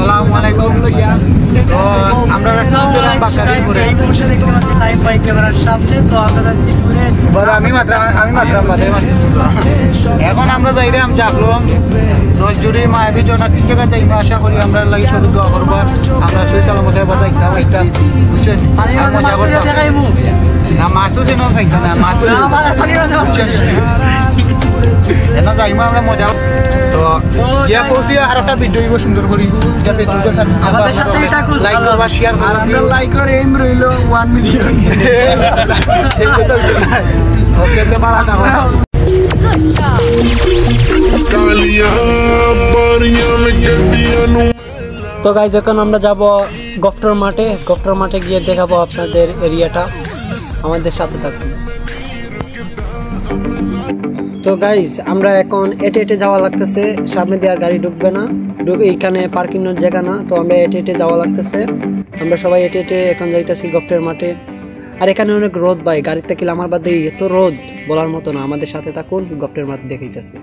আসসালামু আলাইকুম। তো আমরা এখন আমরা যাই আম চাকলাম নজরুরি মায়াবী জনা 3 জায়গা যাই আশা করি আমরা লাগি শুধু দোয়া করবো আমরা সুই সালামতে বাজাইতাম একটা বুঝছেন না মাছও যেন খাইতাম না মাছ এন যাইমা আমরা মজা তো ইয়া পৌঁছি আর একটা ভিডিও দিব সুন্দর করি যাতে লাইক করবা শেয়ার করবা আমরা লাইকের এম রইলো 1 মিলিয়ন ওকে তো মারা না তো গাইজ এখন আমরা যাব গফটর মাঠে গিয়ে দেখাবো আপনাদের এরিয়াটা, আমাদের সাথে থাকুন। তো গাইজ আমরা এখন এটে যাওয়া লাগতেছে, সামনে দিয়ে আর গাড়ি ঢুকবে না, এইখানে পার্কিং এর জায়গা না, তো আমরা এটে যাওয়া লাগতেছে। আমরা সবাই এটে এখন যাইতেছি গফটের মাঠে। আর এখানে অনেক রোদ ভাই, গাড়িতে কিলে আমার বাদে এত রোদ বলার মতো না। আমাদের সাথে থাকুন, গফটের মাঠ দেখাইতেছি।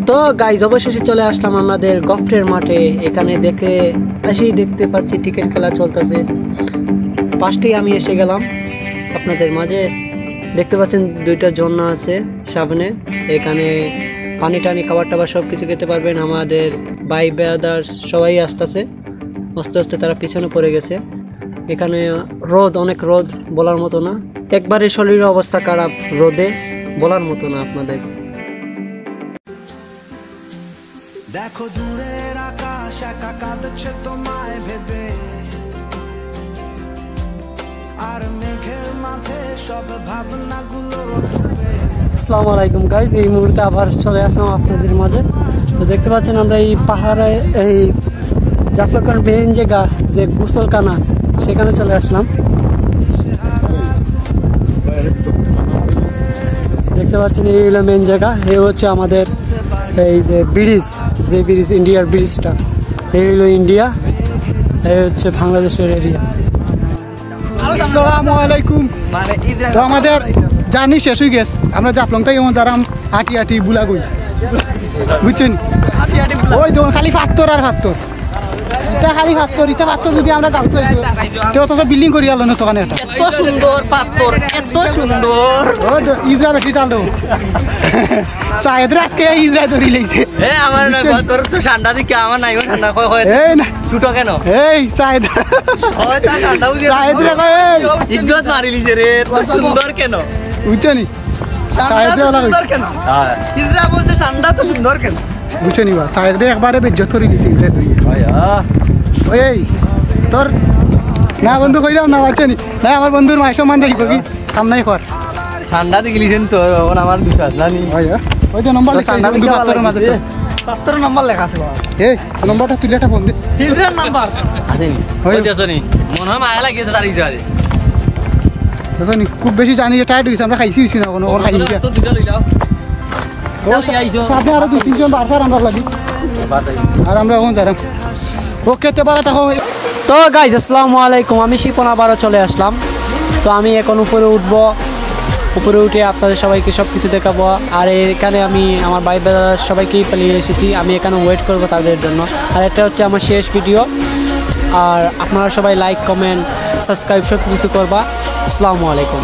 তো গাইজ অবশেষে চলে আসলাম আমাদের গফটের মাঠে। এখানে দেখতে পাচ্ছি টিকিট খেলা চলতেছে, পাঁচটি আমি এসে গেলাম আপনাদের মাঝে। দেখতে পাচ্ছেন 2টা ঝর্ণা আছে সামনে, এখানে পানি টানি খাবার টাবার সব কিছু খেতে পারবেন। আমাদের ভাই ব্রাদার সবাই আসতেছে, আস্তে আস্তে তারা পিছনে পড়ে গেছে। এখানে রোদ, অনেক রোদ বলার মতো না, একবারে শরীরের অবস্থা খারাপ রোদে, বলার মতো না আপনাদের। দেখো দূরের আকাশ একা কাঁদছে তোমায় ভেবে, আর মেঘের মাঝে সব ভাবনাগুলো ডুবে। আসসালামু আলাইকুম গাইজ, এই মুহূর্তে আবার চলে আসলাম আপনাদের মাঝে। তো দেখতে পাচ্ছেন আমরা এই পাহাড়ে, এই জাফলকার মেইন জায়গা যে গোসলখানা, সেখানে চলে আসলাম। দেখতে পাচ্ছেন এই হলো মেইন জায়গা, এই হচ্ছে আমাদের এই যে ব্রিজ, ইন্ডিয়ার ব্রিজটা, এই হলো ইন্ডিয়া, এই হচ্ছে বাংলাদেশের এরিয়া। আসসালামু আলাইকুম। তো আমাদের জার্নি শেষ হয়ে গেছে, আমরা জাফলং থেকে যারাম হাঁটি বুলাগুই, বুঝছেন? ওই দেখুন খালি পাথর আর পাথর, এটা খালি পাথর, এটা পাথর যদি আমরা যাবো তো বিল্ডিং করি আলো না তোখানে একটা এত সুন্দর পাথর, এত সুন্দর। ইজরা বেশি চাল দেবো চাহেদের আজকে ইজরা ধরি লেগেছে। আমার নাই তোর ঠান্ডা দিকে, আমার নাই ঠান্ডা এই না ছোট কেন, এই চাহেদ ইজ্জত মারি লিজে রে, এত সুন্দর কেন বুঝছো নি? ইজরা বলতে ঠান্ডা তো সুন্দর কেন বুঝছো নি? বা চাহেদের একবারে বেজ্জত করে দিতে ইজরা ধরি। ওই তোর না বন্ধু কইলাম না, বাচ্চা নি না, আমার বন্ধুর মায়ের সম্মান দেখি কি কাম নাই কর, ঠান্ডা দিকে লিছেন তো আমার বিশ্বাস জানি। ওই যে নম্বর ঠান্ডা বন্ধু পাত্তরের মাঝে ৭০ নম্বর লেখা আছে, এই নম্বরটা তুই একটা ফোন দে। হিজরার নাম্বার আসেনি, হইতেছনি মনে হয় মায়া লাগিয়েছে তার ইজারে। দেখো নি খুব বেশি জানি যে টায়ার্ড হইছে, আমরা খাইছি না কোনো খাই না। তো দুটো লই যাও, সামনে আরো 2-3 জন বারবার আমরা লাগি, আর আমরা এখন যারাম। ওকে তে বারা থাকো। তো গাইজ আসসালামু আলাইকুম, আমি শিপন আবারও চলে আসলাম। তো আমি এখন উপরে উঠবো, উপরে উঠে আপনাদের সবাইকে সব কিছু দেখাবো। আর এখানে আমি আমার ভাই ব্রাদার সবাইকেই পালিয়ে এসেছি, আমি এখানে ওয়েট করব তাদের জন্য। আর এটা হচ্ছে আমার শেষ ভিডিও, আর আপনারা সবাই লাইক কমেন্ট সাবস্ক্রাইব সব কিছু করবা। আসসালামু আলাইকুম।